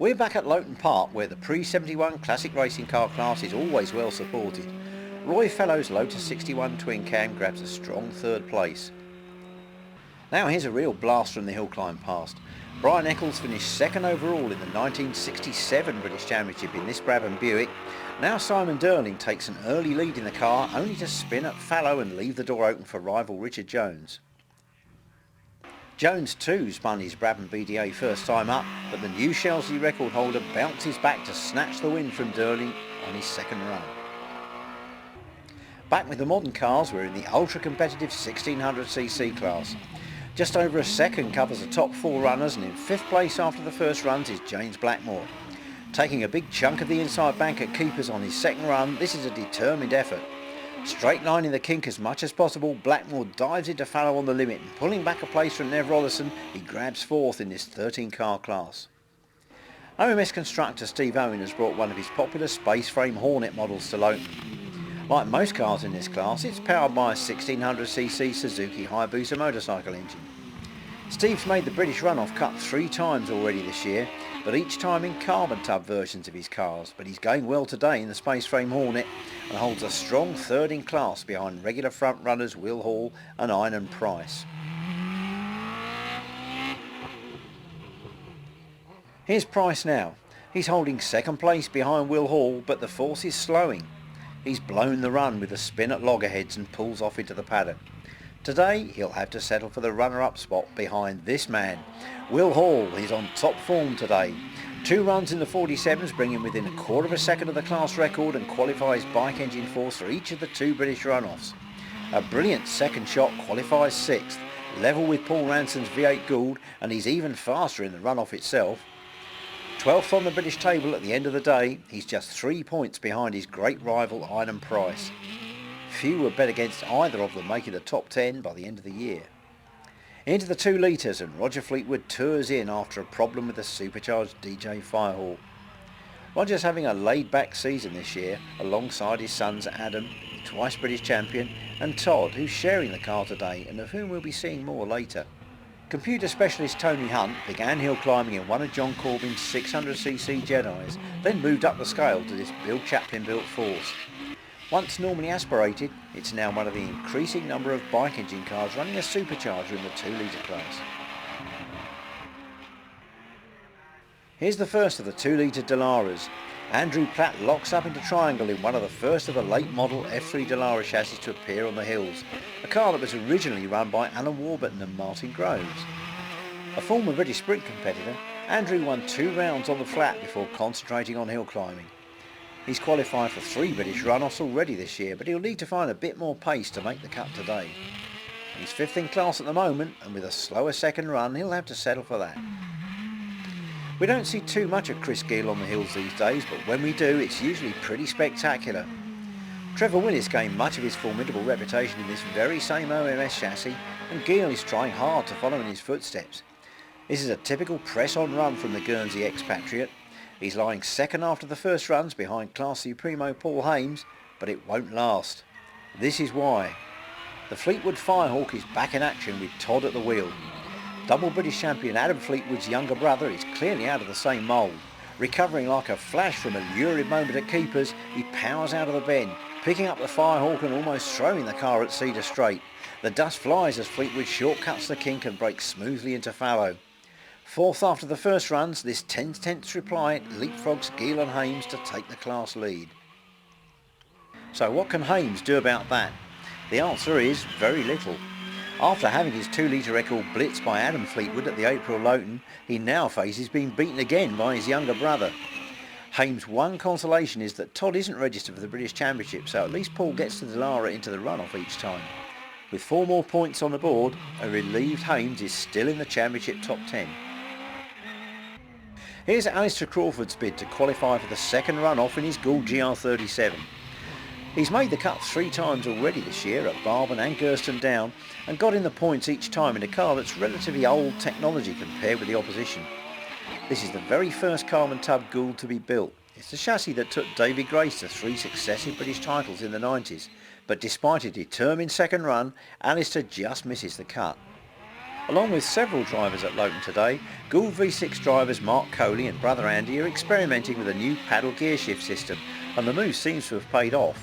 We're back at Loton Park, where the pre-71 classic racing car class is always well supported. Roy Fellow's Lotus 61 twin cam grabs a strong third place. Now here's a real blast from the Hillclimb past. Brian Eccles finished second overall in the 1967 British Championship in this Brabham Buick. Now Simon Durling takes an early lead in the car, only to spin at fallow and leave the door open for rival Richard Jones. Jones too spun his Brabham BDA first time up, but the new Shelsley record holder bounces back to snatch the win from Durling on his second run. Back with the modern cars, we're in the ultra-competitive 1600cc class. Just over a second covers the top four runners, and in fifth place after the first runs is James Blackmore. Taking a big chunk of the inside bank at keepers on his second run, this is a determined effort. Straight lining the kink as much as possible, Blackmore dives into fallow on the limit, and pulling back a place from Nev Rollison, he grabs fourth in this 13-car class. OMS constructor Steve Owen has brought one of his popular space frame Hornet models to Loton. Like most cars in this class, it's powered by a 1600cc Suzuki Hayabusa motorcycle engine. Steve's made the British runoff cut 3 times already this year, but each time in carbon tub versions of his cars. But he's going well today in the space frame Hornet and holds a strong third in class behind regular front runners Will Hall and Einan Price. Here's Price now. He's holding second place behind Will Hall, but the force is slowing. He's blown the run with a spin at loggerheads and pulls off into the paddock. Today he'll have to settle for the runner-up spot behind this man. Will Hall is on top form today. 2 runs in the 47s bring him within a quarter of a second of the class record and qualifies bike engine force for each of the 2 British runoffs. A brilliant second shot qualifies 6th, level with Paul Ranson's V8 Gould, and he's even faster in the runoff itself. 12th on the British table at the end of the day, he's just 3 points behind his great rival Einan Price. Few would bet against either of them making the top 10 by the end of the year. Into the 2 litres, and Roger Fleetwood tours in after a problem with the supercharged DJ Firehawk. Roger's having a laid-back season this year alongside his sons Adam, twice British champion, and Todd, who's sharing the car today and of whom we'll be seeing more later. Computer specialist Tony Hunt began hill climbing in one of John Corbyn's 600cc Jedis, then moved up the scale to this Bill Chaplin built Force. Once normally aspirated, it's now one of the increasing number of bike engine cars running a supercharger in the 2 litre class. Here's the first of the 2 litre Dalaras. Andrew Platt locks up into triangle in one of the first of the late model F3 Dallara chassis to appear on the hills, a car that was originally run by Alan Warburton and Martin Groves. A former British sprint competitor, Andrew won 2 rounds on the flat before concentrating on hill climbing. He's qualified for 3 British runoffs already this year, but he'll need to find a bit more pace to make the cut today. He's 5th in class at the moment, and with a slower second run he'll have to settle for that. We don't see too much of Chris Gill on the hills these days, but when we do it's usually pretty spectacular. Trevor Willis gained much of his formidable reputation in this very same OMS chassis, and Gill is trying hard to follow in his footsteps. This is a typical press-on run from the Guernsey expatriate. He's lying second after the first runs behind Class Supremo Paul Hames, but it won't last. This is why. The Fleetwood Firehawk is back in action with Todd at the wheel. Double British champion Adam Fleetwood's younger brother is clearly out of the same mould. Recovering like a flash from a lurid moment at keepers, he powers out of the bend, picking up the Firehawk and almost throwing the car at Cedar Straight. The dust flies as Fleetwood shortcuts the kink and breaks smoothly into fallow. 4th after the first runs, this 10/10 reply leapfrogs Gill and Hames to take the class lead. So what can Hames do about that? The answer is very little. After having his 2 litre record blitzed by Adam Fleetwood at the April Loton, he now faces being beaten again by his younger brother. Hames' one consolation is that Todd isn't registered for the British Championship, so at least Paul gets the Dallara into the runoff each time. With 4 more points on the board, a relieved Hames is still in the Championship top 10. Here's Alistair Crawford's bid to qualify for the second runoff in his Gould GR37. He's made the cut 3 times already this year at Barben and Gerston Down and got in the points each time in a car that's relatively old technology compared with the opposition. This is the very first carbon tub Gould to be built. It's the chassis that took David Grace to 3 successive British titles in the 90s, but despite a determined second run, Alistair just misses the cut. Along with several drivers at Loton today, Gould V6 drivers Mark Coley and brother Andy are experimenting with a new paddle gear shift system, and the move seems to have paid off.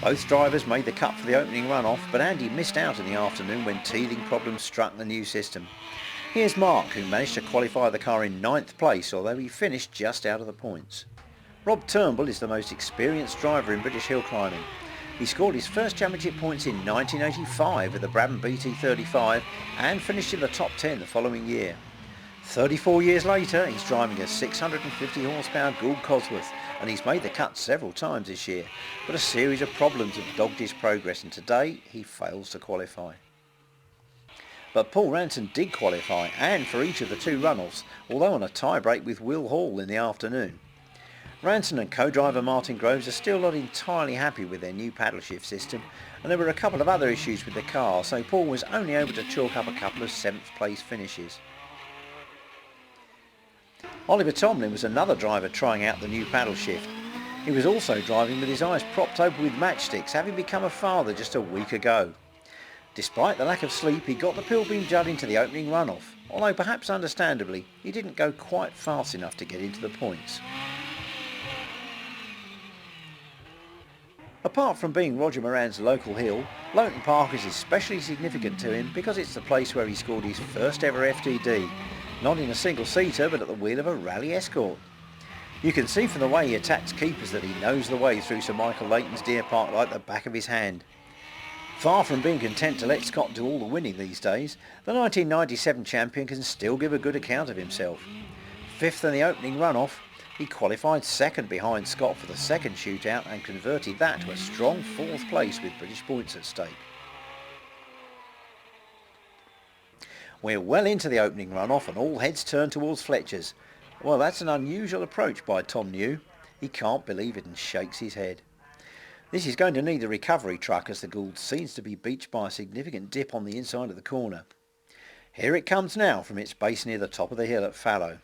Both drivers made the cut for the opening runoff, but Andy missed out in the afternoon when teething problems struck the new system. Here's Mark, who managed to qualify the car in 9th place, although he finished just out of the points. Rob Turnbull is the most experienced driver in British hill climbing. He scored his first championship points in 1985 with the Brabham BT35 and finished in the top 10 the following year. 34 years later, he's driving a 650 horsepower Gould Cosworth, and he's made the cut several times this year, but a series of problems have dogged his progress, and today he fails to qualify. But Paul Ranson did qualify, and for each of the two runoffs, although on a tie-break with Will Hall in the afternoon. Ranson and co-driver Martin Groves are still not entirely happy with their new paddle shift system, and there were a couple of other issues with the car, so Paul was only able to chalk up a couple of 7th place finishes. Oliver Tomlin was another driver trying out the new paddle shift. He was also driving with his eyes propped open with matchsticks, having become a father just a week ago. Despite the lack of sleep, he got the Pilbeam Judd into the opening runoff, although perhaps understandably, he didn't go quite fast enough to get into the points. Apart from being Roger Moran's local hill, Loton Park is especially significant to him because it's the place where he scored his first ever FTD, not in a single-seater but at the wheel of a rally escort. You can see from the way he attacks keepers that he knows the way through Sir Michael Leighton's Deer Park like the back of his hand. Far from being content to let Scott do all the winning these days, the 1997 champion can still give a good account of himself. 5th in the opening runoff, he qualified 2nd behind Scott for the second shootout and converted that to a strong 4th place with British points at stake. We're well into the opening runoff and all heads turn towards Fletcher's. Well, that's an unusual approach by Tom New. He can't believe it and shakes his head. This is going to need a recovery truck as the Gould seems to be beached by a significant dip on the inside of the corner. Here it comes now from its base near the top of the hill at Fallow.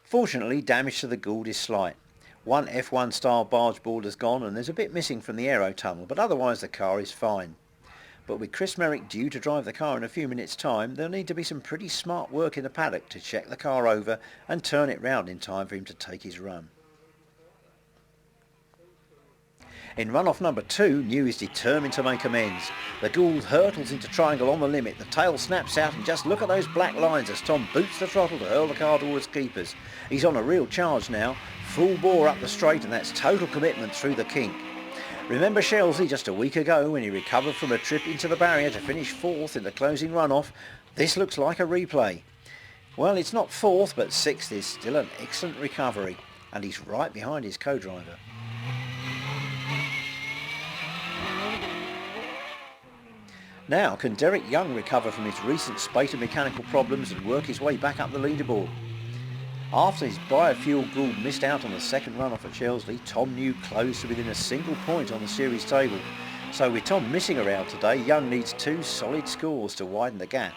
Fortunately, damage to the Gould is slight. One F1 style barge board has gone and there's a bit missing from the aero tunnel, but otherwise the car is fine. But with Chris Merrick due to drive the car in a few minutes' time, there'll need to be some pretty smart work in the paddock to check the car over and turn it round in time for him to take his run. In runoff number 2, New is determined to make amends. The Gould hurtles into triangle on the limit, the tail snaps out and just look at those black lines as Tom boots the throttle to hurl the car towards keepers. He's on a real charge now, full bore up the straight, and that's total commitment through the kink. Remember Shelsley just a week ago when he recovered from a trip into the barrier to finish 4th in the closing runoff? This looks like a replay. Well, it's not 4th, but 6th is still an excellent recovery, and he's right behind his co-driver. Now, can Derek Young recover from his recent spate of mechanical problems and work his way back up the leaderboard? After his biofuel Gould missed out on the second runoff at Shelsley, Tom New closed to within a single point on the series table. So with Tom missing around today, Young needs 2 solid scores to widen the gap.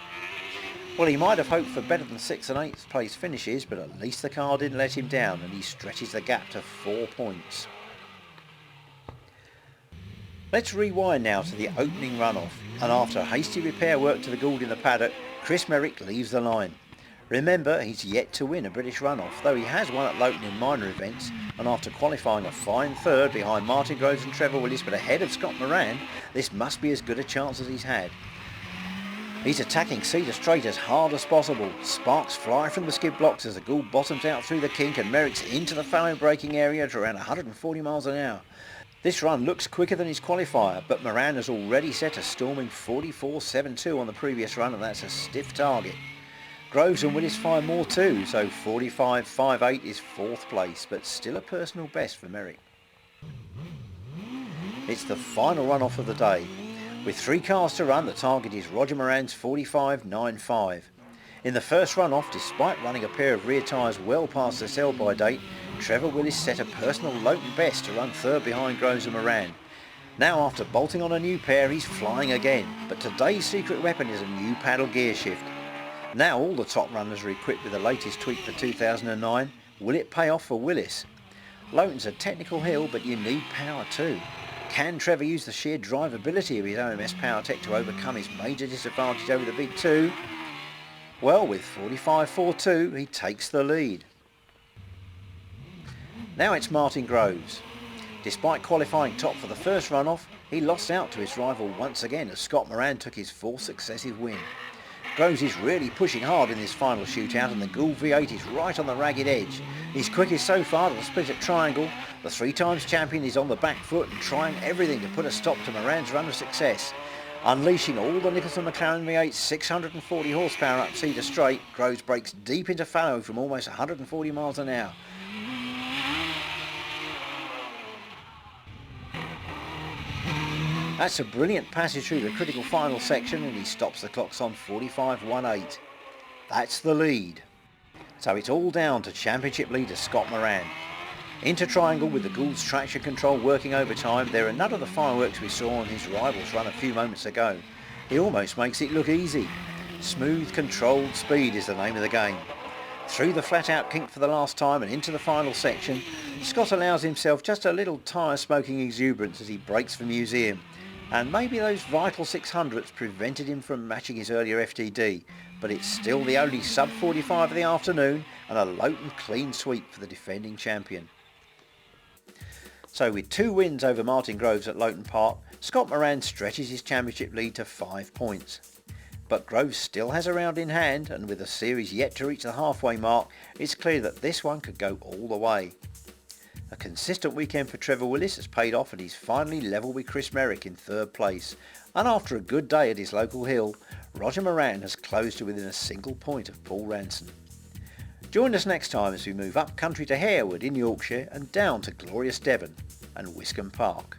Well, he might have hoped for better than 6th and 8th place finishes, but at least the car didn't let him down and he stretches the gap to 4 points. Let's rewind now to the opening runoff, and after a hasty repair work to the Gould in the paddock, Chris Merrick leaves the line. Remember, he's yet to win a British runoff, though he has won at Loton in minor events, and after qualifying a fine 3rd behind Martin Groves and Trevor Willis but ahead of Scott Moran, this must be as good a chance as he's had. He's attacking Cedar Straight as hard as possible. Sparks fly from the skid blocks as the Gould bottoms out through the kink and Merrick's into the fallow braking area at around 140 miles an hour. This run looks quicker than his qualifier, but Moran has already set a storming 44.72 on the previous run, and that's a stiff target. Groves and Willis find more too, so 45.58 is 4th place, but still a personal best for Merrick. It's the final runoff of the day. With 3 cars to run, the target is Roger Moran's 45.95. In the first runoff, despite running a pair of rear tyres well past the sell-by date, Trevor Willis set a personal Loton best to run 3rd behind Groves and Moran. Now after bolting on a new pair, he's flying again, but today's secret weapon is a new paddle gear shift. Now all the top runners are equipped with the latest tweak for 2009. Will it pay off for Willis? Loton's a technical hill, but you need power too. Can Trevor use the sheer drivability of his OMS Power Tech to overcome his major disadvantage over the Big Two? Well, with 45.42 he takes the lead. Now it's Martin Groves. Despite qualifying top for the first runoff, he lost out to his rival once again as Scott Moran took his fourth successive win. Groves is really pushing hard in this final shootout and the Gould V8 is right on the ragged edge. He's quickest so far to the split at Triangle. The 3 times champion is on the back foot and trying everything to put a stop to Moran's run of success. Unleashing all the Nicholson McLaren V8's 640 horsepower up Cedar Straight, Groves breaks deep into fallow from almost 140 miles an hour. That's a brilliant passage through the critical final section and he stops the clocks on 45.18. That's the lead. So it's all down to championship leader Scott Moran. Into Triangle with the Gould's traction control working overtime, there are none of the fireworks we saw on his rival's run a few moments ago. He almost makes it look easy. Smooth, controlled speed is the name of the game. Through the flat-out kink for the last time and into the final section, Scott allows himself just a little tyre-smoking exuberance as he breaks for museum. And maybe those vital 600s prevented him from matching his earlier FTD, but it's still the only sub-45 of the afternoon and a Loton clean sweep for the defending champion. So with 2 wins over Martin Groves at Loton Park, Scott Moran stretches his championship lead to 5 points. But Groves still has a round in hand, and with the series yet to reach the halfway mark, it's clear that this one could go all the way. A consistent weekend for Trevor Willis has paid off and he's finally level with Chris Merrick in 3rd place. And after a good day at his local hill, Roger Moran has closed to within a single point of Paul Ranson. Join us next time as we move up country to Harewood in Yorkshire and down to glorious Devon and Wiscombe Park.